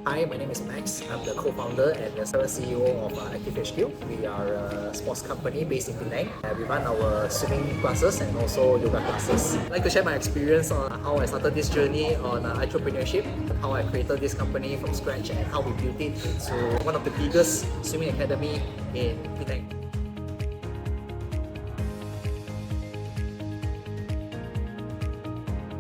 Hi, my name is Max. I'm the co-founder and the CEO of ActiveHQ. We are a sports company based in Penang. We run our swimming classes and also yoga classes. I'd like to share my experience on how I started this journey on entrepreneurship, how I created this company from scratch and how we built it into one of the biggest swimming academy in Penang.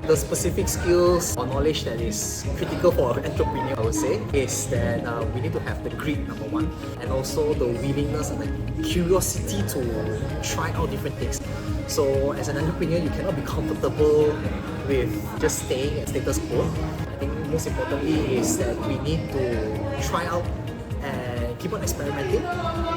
The specific skills or knowledge that is critical for an entrepreneur, I would say, is that we need to have the grit, number one, and also the willingness and the curiosity to try out different things. So as an entrepreneur, you cannot be comfortable with just staying at status quo. I think most importantly is that we need to try out and keep on experimenting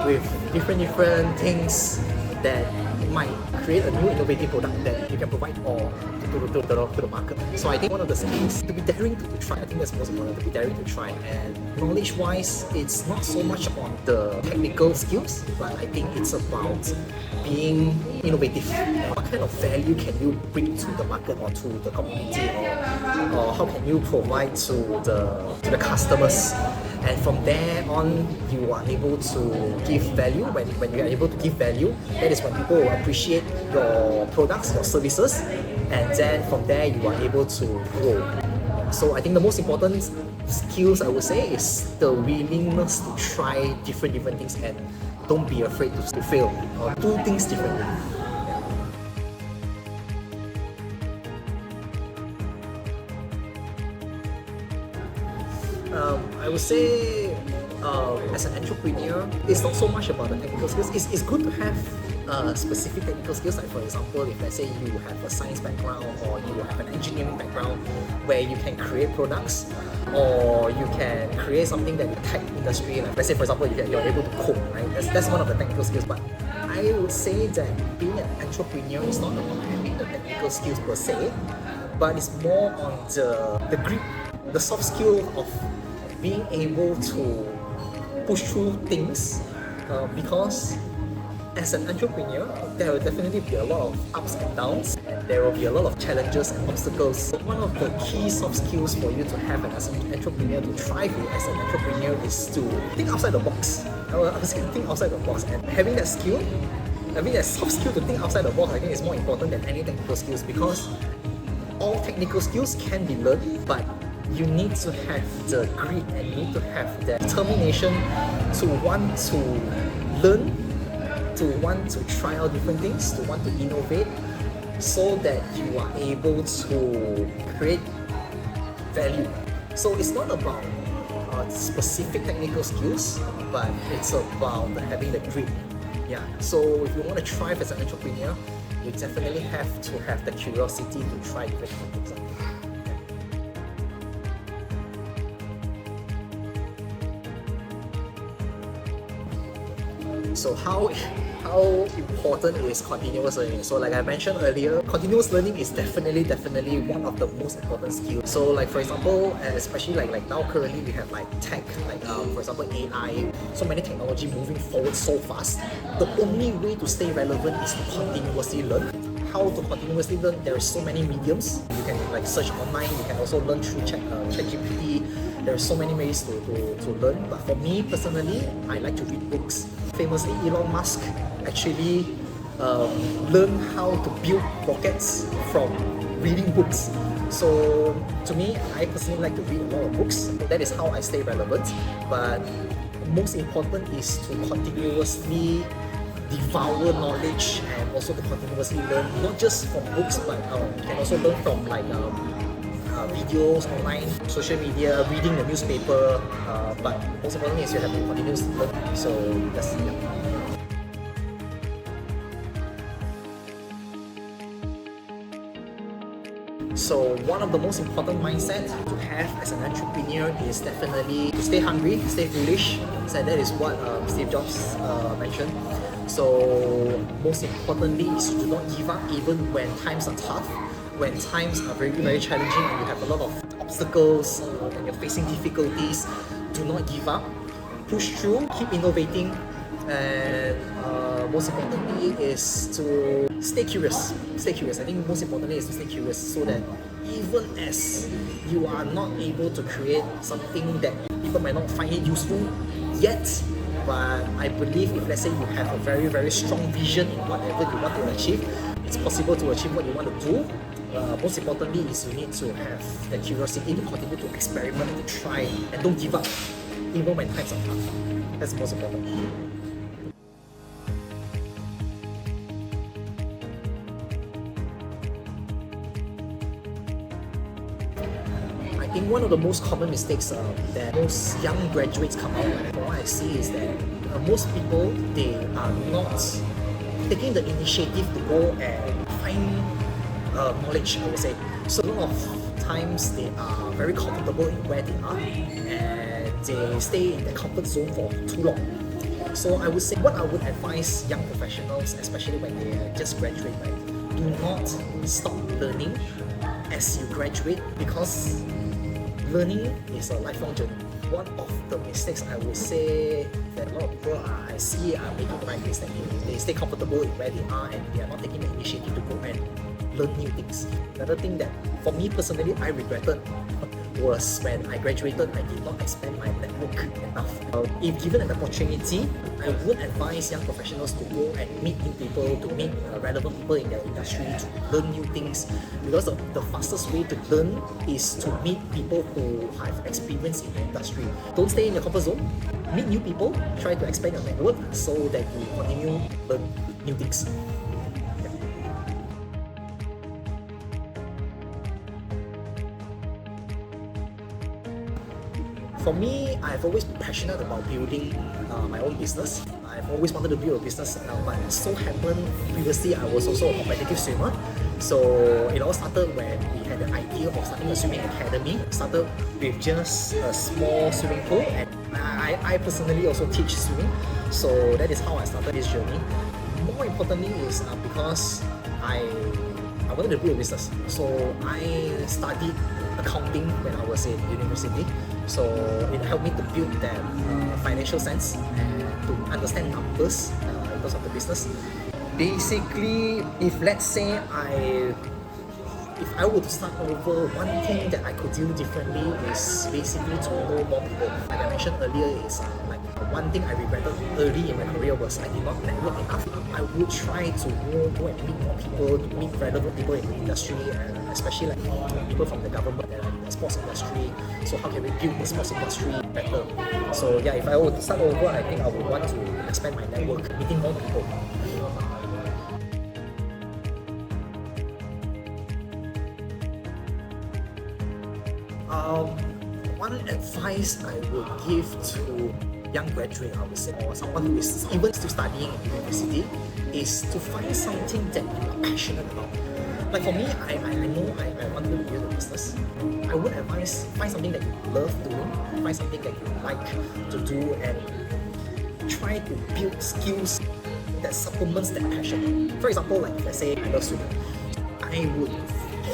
with different things that might create a new innovative product that you can provide or to the market. So I think one of the things to be daring to try. I think that's most important, to be daring to try. And knowledge-wise, it's not so much on the technical skills, but I think it's about being innovative. What kind of value can you bring to the market or to the community, or how can you provide to the customers? And from there on, you are able to give value. When you are able to give value, that is when people will appreciate your products, your services, and then from there you are able to grow. So I think the most important skills, I would say, is the willingness to try different things and don't be afraid to fail or do things differently. I would say as an entrepreneur, it's not so much about the technical skills. It's good to have specific technical skills, like for example, if let's say you have a science background or you have an engineering background where you can create products or you can create something that the tech industry, like let's say for example, you're able to code, right? That's one of the technical skills. But I would say that being an entrepreneur is not about having the technical skills per se, but it's more on the grit, the soft skill of being able to push through things, because as an entrepreneur, there will definitely be a lot of ups and downs, and there will be a lot of challenges and obstacles. So one of the key soft skills for you to have as an entrepreneur, to thrive as an entrepreneur, is to think outside the box. I would say think outside the box, and having that skill, having that soft skill to think outside the box, I think is more important than any technical skills, because all technical skills can be learned, but you need to have the grit and you need to have the determination to want to learn, to want to try out different things, to want to innovate, so that you are able to create value. So it's not about specific technical skills, but it's about having the grit. Yeah. So if you want to thrive as an entrepreneur, you definitely have to have the curiosity to try different things. So how important is continuous learning? So like I mentioned earlier, continuous learning is definitely one of the most important skills. So like for example, especially like now currently we have like tech, like for example AI, so many technology moving forward so fast. The only way to stay relevant is to continuously learn. How to continuously learn? There are so many mediums. You can like search online. You can also learn through ChatGPT. There are so many ways to learn. But for me personally, I like to read books. Famously, Elon Musk actually learned how to build rockets from reading books. So to me, I personally like to read a lot of books. That is how I stay relevant. But most important is to continuously devour knowledge and also to continuously learn, not just from books, but you can also learn from like videos online, social media, reading the newspaper, but most importantly is you have to continuously learn. So that's So one of the most important mindset to have as an entrepreneur is definitely to stay hungry, stay foolish. So that is what Steve Jobs mentioned. So most importantly is to not give up even when times are tough, when times are very challenging and you have a lot of obstacles and you're facing difficulties. Do not give up, push through, keep innovating, and most importantly is to stay curious. Stay curious. I think most importantly is to stay curious, so that even as you are not able to create something that People might not find it useful yet, but I believe if let's say you have a very, very strong vision in whatever you want to achieve, it's possible to achieve what you want to do. Most importantly is you need to have the curiosity to continue to experiment and to try, and don't give up even when times are tough. That's the most important. I think one of the most common mistakes that most young graduates come out with, from what I see, is that most people, they are not taking the initiative to go and find knowledge, I would say. So a lot of times they are very comfortable in where they are and they stay in their comfort zone for too long. So I would say what I would advise young professionals, especially when they just graduate, right? Do not stop learning as you graduate, because learning is a lifelong journey. One of the mistakes I would say that a lot of people I see are making right is that they stay comfortable in where they are and they are not taking the initiative to go and learn new things. Another thing that for me personally I regretted was when I graduated, I did not expand my network enough. If given an opportunity, I would advise young professionals to go and meet new people, to meet relevant people in their industry, to learn new things, because the fastest way to learn is to meet people who have experience in the industry. Don't stay in your comfort zone, meet new people, try to expand your network so that you continue to learn new things. For me, I've always been passionate about building my own business. I've always wanted to build a business, but it so happened previously I was also a competitive swimmer. So it all started when we had the idea of starting a swimming academy. It started with just a small swimming pool, and I personally also teach swimming. So that is how I started this journey. More importantly is because I wanted to build a business. So I studied accounting when I was in university. So it helped me to build that financial sense and to understand numbers in terms of the business. Basically, if let's say if I were to start over, one thing that I could do differently is basically to know more people. Like I mentioned earlier, is like one thing I regretted early in my career was I did not network enough. I would try to go and meet more people, to meet relevant people in the industry, and especially like people from the government and the sports industry. So how can we build the sports industry better? So yeah, if I were to start over, I think I would want to expand my network, meeting more people. One advice I would give to young graduate, I would say, or someone who is even still studying in university, is to find something that you are passionate about. Like for me, I know I want to build a business. I would advise find something that you love doing, find something that you like to do, and try to build skills that supplements that passion. For example, like let's say I love swimming, I would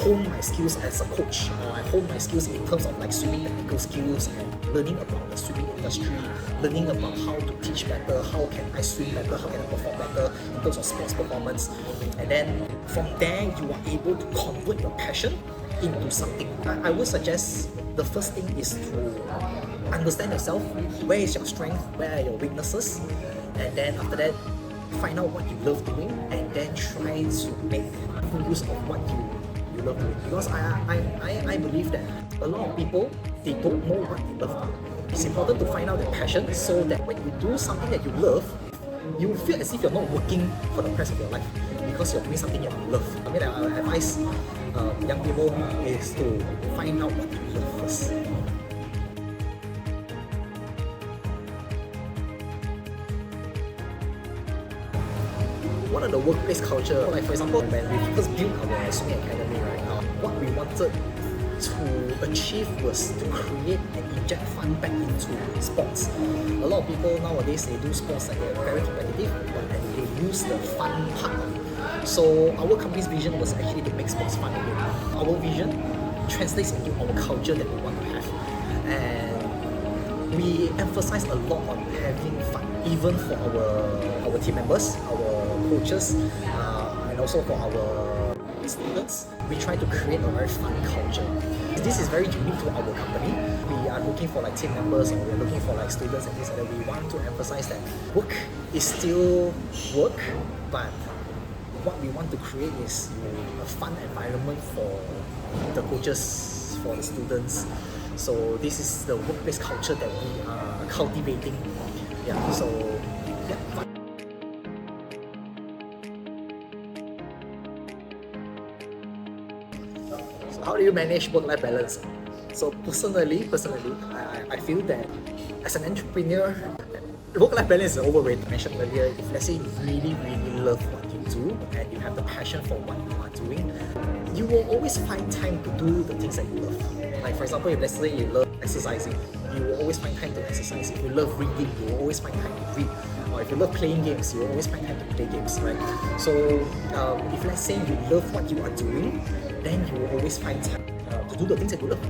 hone my skills as a coach, or I hone my skills in terms of like swimming technical skills and learning about the swimming industry, learning about how to teach better, how can I swim better, how can I perform better in terms of sports performance. And then from there, you are able to convert your passion into something. I would suggest the first thing is to understand yourself. Where is your strength? Where are your weaknesses? And then after that, find out what you love doing, and then try to make full use of what you love doing. Because I believe that a lot of people, they don't know what they love. It's important to find out their passion, so that when you do something that you love, you feel as if you're not working for the rest of your life, because you're doing something that you love. I mean, I advise young people is to find out what you love first. One of the workplace culture, like for example, when we first built our swimming academy, right, what we wanted to achieve was to create and inject fun back into sports. A lot of people nowadays, they do sports like they're very competitive, but they lose the fun part of it. So our company's vision was actually to make sports fun again. Our vision translates into our culture that we want to have, and we emphasize a lot on having fun, even for our team members, our coaches, and also for our students. We try to create a very fun culture. This is very unique to our company. We are looking for like team members, or we're looking for like students and things like that. We want to emphasize that work is still work, but what we want to create is a fun environment for the coaches, for the students. So this is the workplace culture that we are cultivating. Yeah, so yeah, fun. So how do you manage work-life balance? So personally, I feel that as an entrepreneur, work-life balance is overrated. I mentioned earlier, if let's say you really love what you do and you have the passion for what you are doing, you will always find time to do the things that you love. Like for example, if let's say you love exercising, you will always find time to exercise. If you love reading, you will always find time to read. Or if you love playing games, you will always find time to play games, right? So if let's say you love what you are doing, then you will always find time to do the things that you love.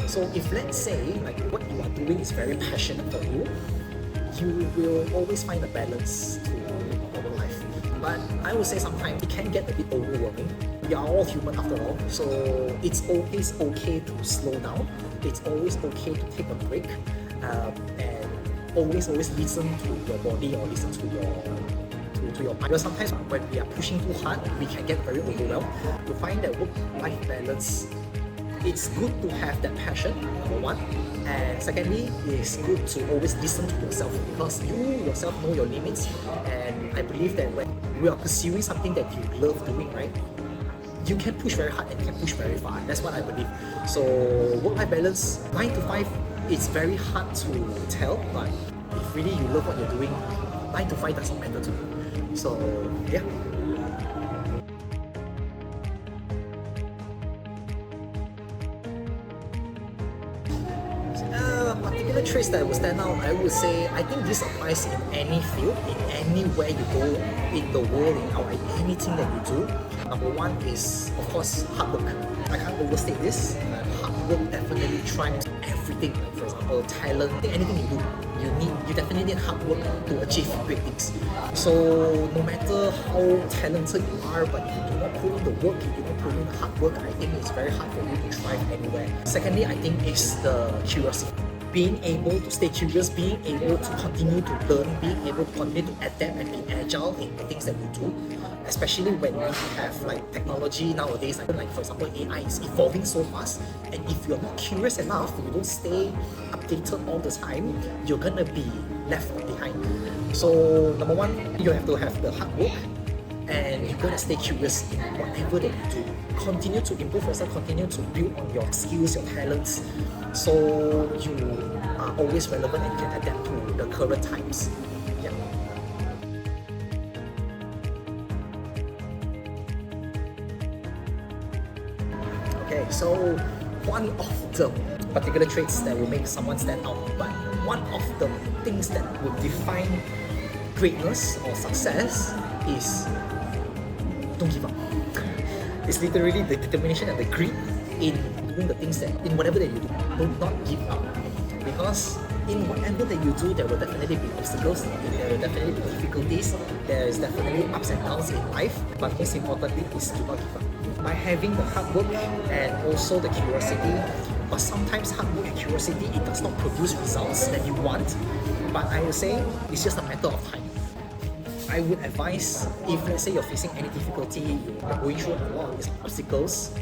So if let's say like what you are doing is very passionate for you, you will always find a balance to our life. But I would say sometimes it can get a bit overwhelming. We are all human after all, so it's always okay to slow down. It's always okay to take a break, and always listen to your body or listen to your mind. Because sometimes when we are pushing too hard, we can get very overwhelmed. To find that work-life balance, it's good to have that passion, number one. And secondly, it's good to always listen to yourself, because you yourself know your limits. And I believe that when we are pursuing something that you love doing, right, you can push very hard and you can push very far. That's what I believe. So work-life balance, 9 to 5, it's very hard to tell, but if really you love what you're doing, 9 to 5 doesn't matter to you. So yeah. Particular traits that will stand out, I would say, I think this applies in any field, in anywhere you go in the world, in anything that you do. Number one is, of course, hard work. I can't overstate this. Hard work definitely trumps everything. Like for example, talent, anything you do, you definitely need hard work to achieve great things. So no matter how talented you are, but if you do not put in the work, if you do not put in the hard work, I think it's very hard for you to thrive anywhere. Secondly, I think it's the curiosity. Being able to stay curious, being able to continue to learn, being able to continue to adapt and be agile in the things that we do, especially when we have like technology nowadays, like for example AI is evolving so fast, and if you're not curious enough, you don't stay updated all the time, you're gonna be left behind. So number one, you have to have the hard work, and you're gonna stay curious in whatever that you do. Continue to improve yourself, continue to build on your skills, your talents, so you are always relevant and can adapt to the current times. Yeah. Okay, so one of the particular traits that will make someone stand out, but one of the things that will define greatness or success is don't give up. It's literally the determination and the grit in doing the things that, in whatever that you do, do not give up. Because in whatever that you do, there will definitely be obstacles, there will definitely be difficulties, there is definitely ups and downs in life, but most importantly is do not give up. By having the hard work and also the curiosity, but sometimes hard work and curiosity, it does not produce results that you want, but I would say it's just a matter of time. I would advise, if let's say you're facing any difficulty, you're going through a lot of these obstacles,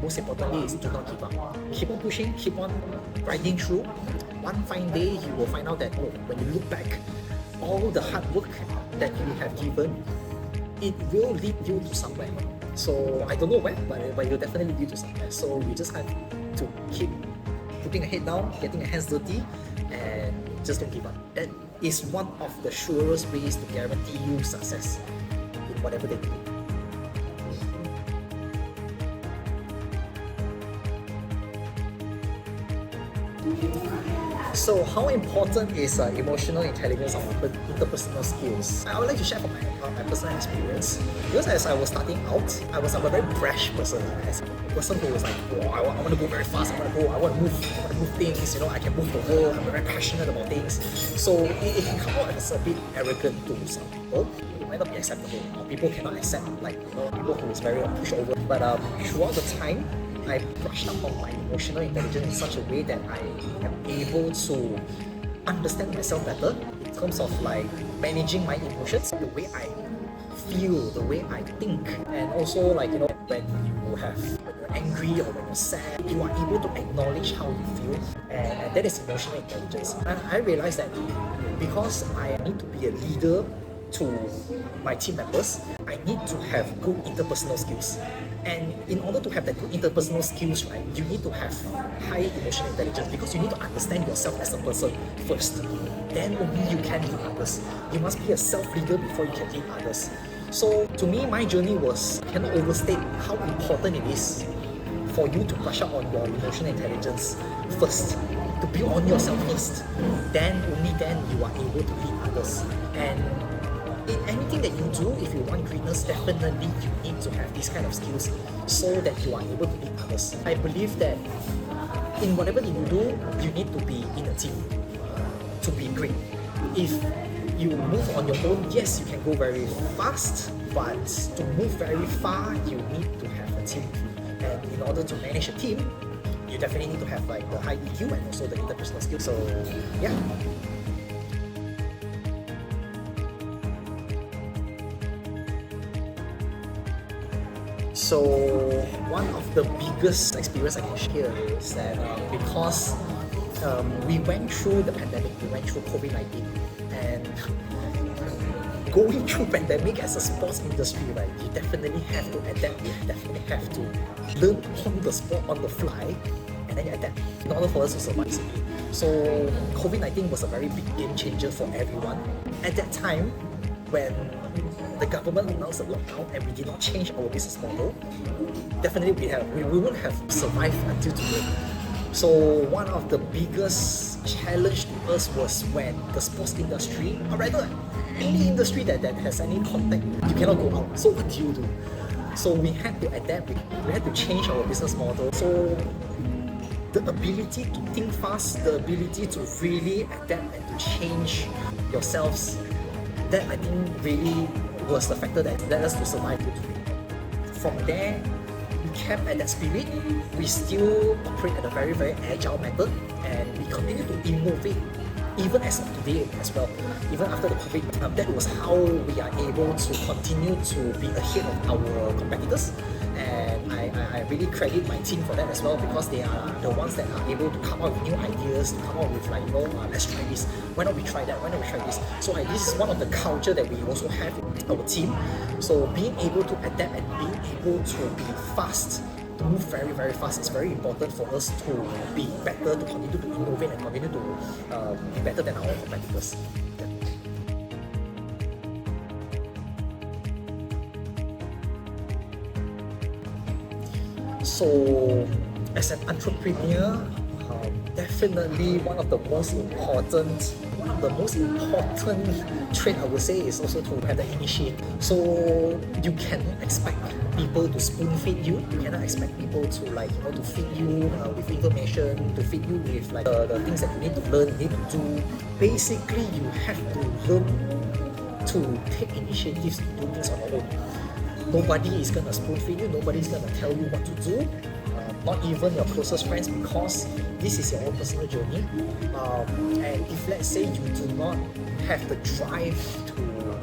most importantly is do not give up. Keep on pushing, keep on grinding through. One fine day, you will find out that, oh, when you look back, all the hard work that you have given, it will lead you to somewhere. So I don't know where, but it will definitely lead you to somewhere. So you just have to keep putting your head down, getting your hands dirty, and just don't give up. That is one of the surest ways to guarantee you success in whatever they do. So how important is emotional intelligence or interpersonal skills? I would like to share from my personal experience. Because as I was starting out, I was a very brash person. As a person who was like, oh, I want to go very fast, I want to move things, I can move the world, I'm very passionate about things. So it can come out as a bit arrogant to some people. It might not be acceptable, or people cannot accept, like, people who is very pushover. But throughout the time, I brushed up on my emotional intelligence in such a way that I am able to understand myself better in terms of like managing my emotions, the way I feel, the way I think, and also like when you're angry or when you're sad, you are able to acknowledge how you feel, and that is emotional intelligence. And I realized that because I need to be a leader to my team members, I need to have good interpersonal skills. And in order to have that good interpersonal skills, right, you need to have high emotional intelligence because you need to understand yourself as a person first. Then only you can lead others. You must be a self-leader before you can lead others. So to me, my journey was, I cannot overstate how important it is for you to brush up on your emotional intelligence first, to build on yourself first. Then only then you are able to lead others. And in anything that you do, if you want greatness, definitely you need to have these kind of skills so that you are able to lead others. I believe that in whatever that you do, you need to be in a team to be great. If you move on your own, yes, you can go very fast, but to move very far, you need to have a team. And in order to manage a team, you definitely need to have like the high EQ and also the interpersonal skills. So yeah. So one of the biggest experience I can share is that because we went through the pandemic, we went through COVID-19, and going through pandemic as a sports industry, right, you definitely have to adapt, you definitely have to learn on the spot, on the fly, and then you adapt in order for us to survive. So COVID-19 was a very big game changer for everyone. At that time, when the government announced a lockdown and we did not change our business model, definitely we wouldn't have survived until today. So one of the biggest challenge to us was when the sports industry, or rather any industry that has any contact, you cannot go out. So what do you do? So we had to adapt, we had to change our business model. So the ability to think fast, the ability to really adapt and to change yourselves, that I think really was the factor that led us to survive today. From there, we kept at that spirit. We still operate at a very, very agile method, and we continue to innovate even as of today as well. Even after the COVID, that was how we are able to continue to be ahead of our competitors. And I really credit my team for that as well, because they are the ones that are able to come up with new ideas, to come up with like, let's try this, why not we try that, why not we try this. So this is one of the culture that we also have in our team. So being able to adapt and being able to be fast, to move very, very fast is very important for us to be better, to continue to innovate and continue to be better than our competitors. So as an entrepreneur, definitely one of the most important trait I would say is also to have the initiative. So you cannot expect people to spoon feed you. You cannot expect people to to feed you with information, to feed you with like the things that you need to learn, you need to do. Basically, you have to learn to take initiatives to do things on your own. Nobody is gonna spoon feed you. Nobody is gonna tell you what to do. Not even your closest friends, because this is your own personal journey. And if let's say you do not have the drive to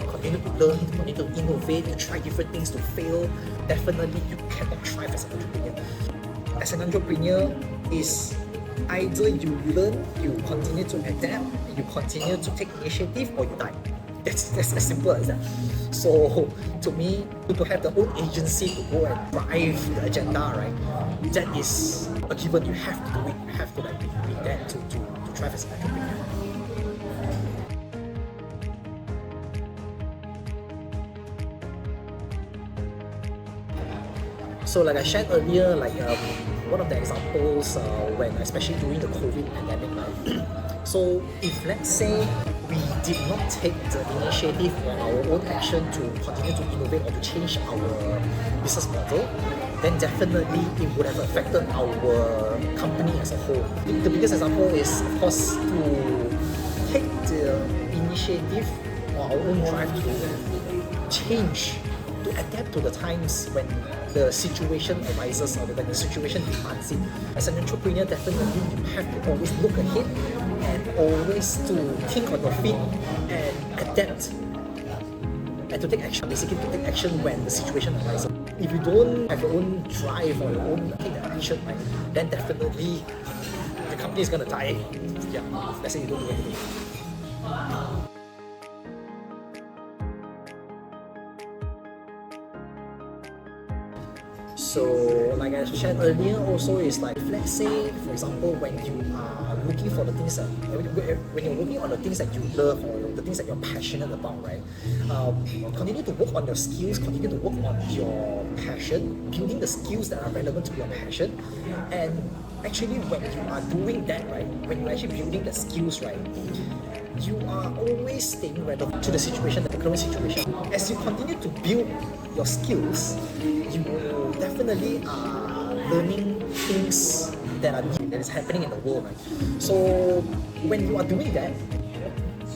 continue to learn, to continue to innovate, to try different things, to fail, definitely you cannot thrive as an entrepreneur. As an entrepreneur, is either you learn, you continue to adapt, you continue to take initiative, or you die. That's as simple as that. So to me, to have the own agency to go and drive the agenda, right? That is a given. You have to do it. You have to be there to drive as an entrepreneur. So like I shared earlier, one of the examples when especially during the COVID pandemic, right? So if let's say we did not take the initiative or our own action to continue to innovate or to change our business model, then definitely it would have affected our company as a whole. The biggest example is, of course, to take the initiative or our own drive to change, to adapt to the times when the situation arises or when the situation demands it. As an entrepreneur, definitely you have to always look ahead and always to think on your feet and adapt and to take action, basically to take action when the situation arises. If you don't have your own drive or your own take that action, right, then definitely the company is gonna die. Yeah, let's say you don't do anything. So, like I shared earlier, also is like, let's say, for example, when you are looking for the things that, when you're working on the things that you love or the things that you're passionate about, right? Continue to work on your skills, continue to work on your passion, building the skills that are relevant to your passion, and actually, when you are doing that, right, when you're actually building the skills, right, you are always staying relevant to the situation, the current situation. As you continue to build your skills, you will definitely learning things that is happening in the world, right? So when you are doing that,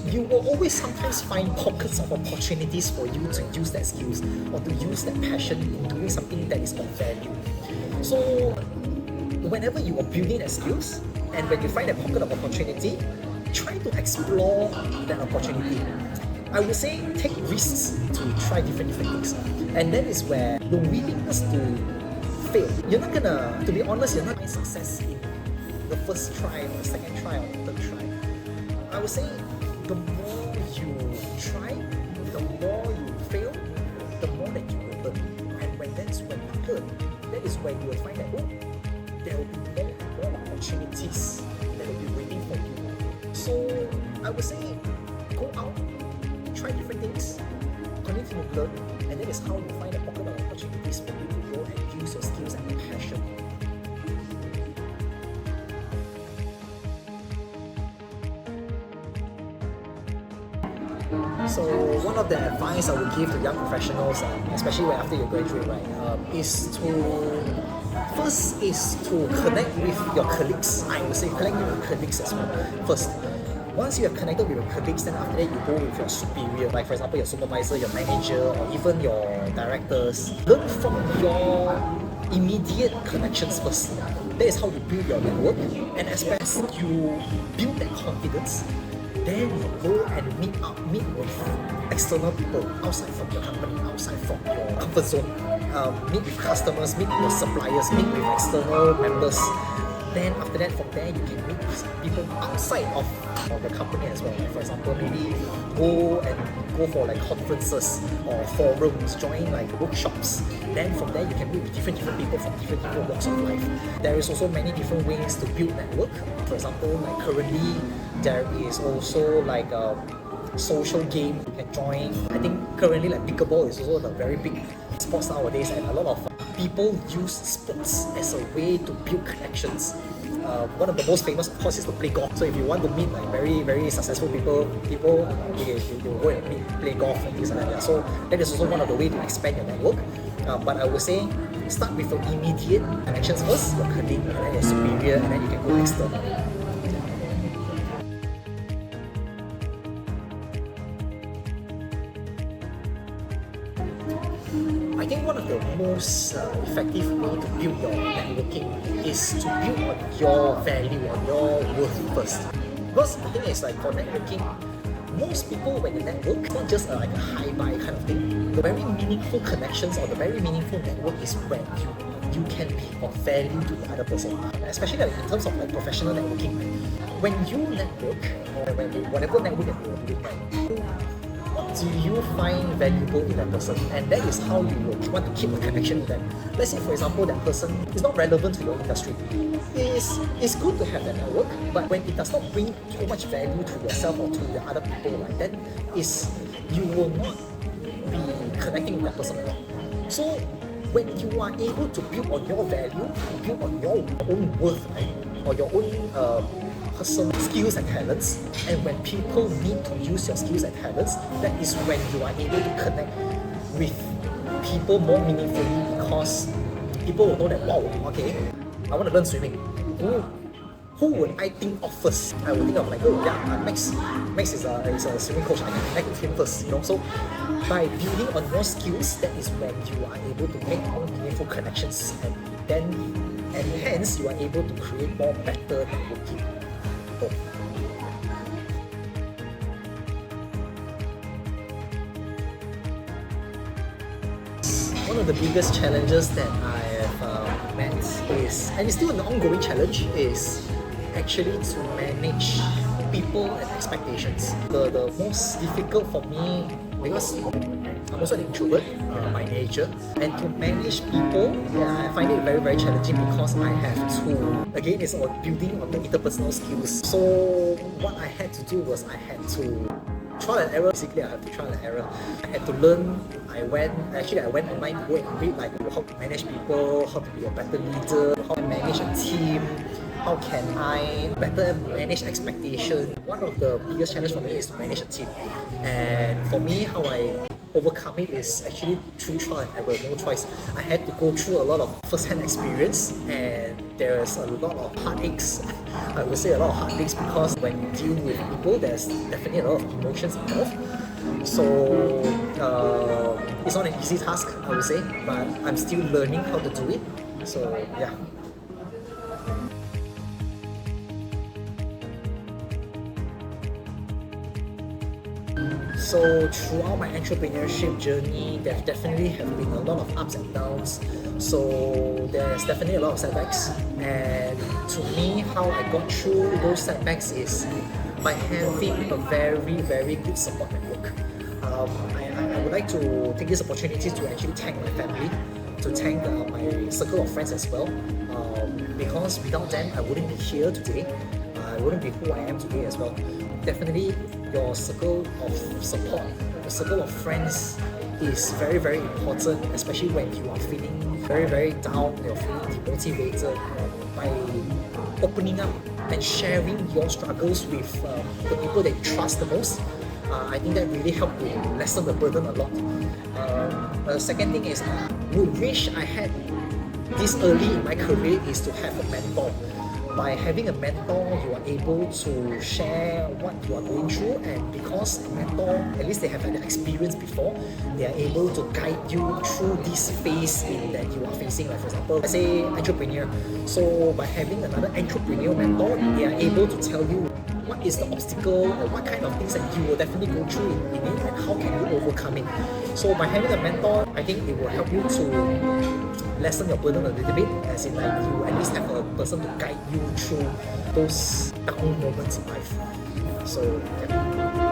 you will always sometimes find pockets of opportunities for you to use that skills or to use that passion in doing something that is of value. So whenever you are building that skills and when you find a pocket of opportunity, try to explore that opportunity. I would say take risks to try different things. And that is where the willingness to fail. You're not gonna, to be honest, you're not going to find success in the first try or the second try or the third try. I would say the more you try, the more you fail, the more that you will learn. And when that's when you learn, that is when you will find that, oh, there will be more opportunities that will be waiting for you. So I would say go out, try different things, continue to learn, and that is how you find a pocket of opportunities for you to go and use your skills and your passion. So one of the advice I would give to young professionals, especially when after you graduate, right, is to connect with your colleagues. I would say connect with your colleagues as well. First, once you have connected with your colleagues, then after that you go with your superior, like for example your supervisor, your manager, or even your directors. Learn from your immediate connections first. That is how you build your network, and as you build that confidence, then you go and meet with external people outside from your company, outside from your comfort zone. Meet with customers, meet with your suppliers, meet with external members. Then after that, from there you can meet with people outside of the company as well. Like for example, maybe go for like conferences or forums, join like workshops. Then from there you can meet with different people from different walks of life. There is also many different ways to build network. For example, like currently there is also like a social game you can join. I think currently like pickleball is also a very big sports nowadays, and a lot of people use sports as a way to build connections. One of the most famous, of course, is to play golf. So if you want to meet like very successful people, you go and play golf and things like that. So that is also one of the ways to expand your network. But I would say start with your immediate connections first, your colleague, and then your superior, and then you can go external. I think one of the most effective way to build your networking is to build on your value, on your worth first. Because the thing is, like for networking, most people when they network, it's not just like a hi-bye kind of thing. The very meaningful connections or the very meaningful network is when you can be of value to the other person. Especially like in terms of like professional networking. When you network, or whatever network that you're doing, right, what do you find valuable in that person? And that is how you will want to keep a connection with them. Let's say for example that person is not relevant to your industry. It's good to have that network, but when it does not bring too much value to yourself or to the other people, right, then you will not be connecting with that person at all. So when you are able to build on your value, build on your own worth, right, or your own personal skills and talents, and when people need to use your skills and talents, that is when you are able to connect with people more meaningfully, because people will know that, wow, okay, I want to learn swimming. Who would I think of first? I would think of like, oh yeah, Max is a swimming coach. I can connect with him first, you know. So By building on your skills, that is when you are able to make more meaningful connections, and hence you are able to create more better networking. Oh. One of the biggest challenges that I have met is, and it's still an ongoing challenge, is actually to manage people and expectations. The most difficult for me, because I'm also an introvert by nature, and to manage people, yeah, I find it very, very challenging because I have to, again, it's on building on the interpersonal skills. So what I had to do was I had to trial and error. Basically, I have to trial and error. I had to learn. I went online to go and read like how to manage people, how to be a better leader, how to manage a team, how can I better manage expectation. One of the biggest challenges for me is to manage a team, and for me, how I overcome it is actually through trial and error, no choice. I had to go through a lot of first-hand experience, and there's a lot of heartaches. I would say a lot of heartaches because when you deal with people, there's definitely a lot of emotions involved. So it's not an easy task, I would say, but I'm still learning how to do it. So yeah. So throughout my entrepreneurship journey, there definitely have been a lot of ups and downs. So there's definitely a lot of setbacks. And to me, how I got through those setbacks is by having a very, very good support network. I would like to take this opportunity to actually thank my family, to thank my circle of friends as well. Because without them, I wouldn't be here today. I wouldn't be who I am today as well. Definitely, your circle of support, your circle of friends is very, very important, especially when you are feeling very, very down, you're feeling demotivated. By opening up and sharing your struggles with the people that you trust the most, I think that really helped to lessen the burden a lot. The second thing is, would wish I had this early in my career is to have a mentor. By having a mentor, you are able to share what you are going through, and because a mentor, at least they have had the experience before, they are able to guide you through this phase that you are facing. Like for example, let's say entrepreneur. So by having another entrepreneur mentor, they are able to tell you what is the obstacle or what kind of things that you will definitely go through in it, and how can you overcome it. So by having a mentor, I think it will help you to lessen your burden a little bit, as in like you at least have a person to guide you through those down moments in life. So yeah.